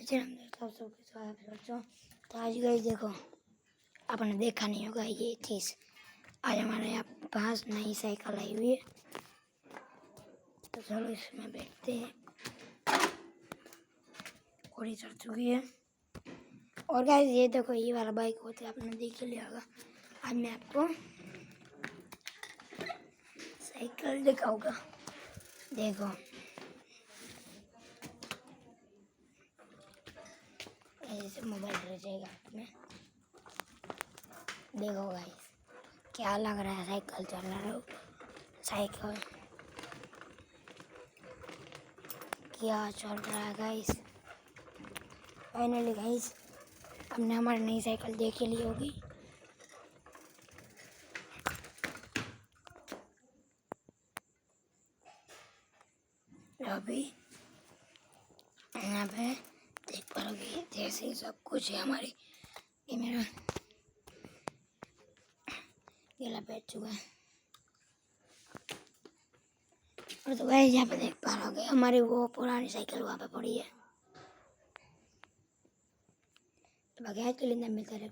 तो आज गाइस देखो, आपने देखा नहीं होगा ये चीज़। आज हमारे यहाँ पास नई साइकिल आई हुई है, तो चलो इसमें बैठते हैं। घोड़ी चढ़ चुकी है। और गाइस ये देखो, ये वाला बाइक होते आपने देख लिया होगा। आज मैं आपको साइकिल दिखाऊंगा। देखो ऐसे मोबाइल रह जाएगा में। देखो गाइस क्या लग रहा है, साइकिल चल रहा है। साइकिल क्या चल रहा है गाइस। फाइनली गाइस हमने हमारी नई साइकिल देख ली होगी। अभी यहाँ पे देख पाओगे जैसे सब कुछ है हमारी। ये मेरा गला बैठ चुका है। और तो गाइस यहाँ पे देख पा रहे हो हमारी वो पुरानी साइकिल वहाँ पे पड़ी है। तो बाकी आज के लिए मिलता है।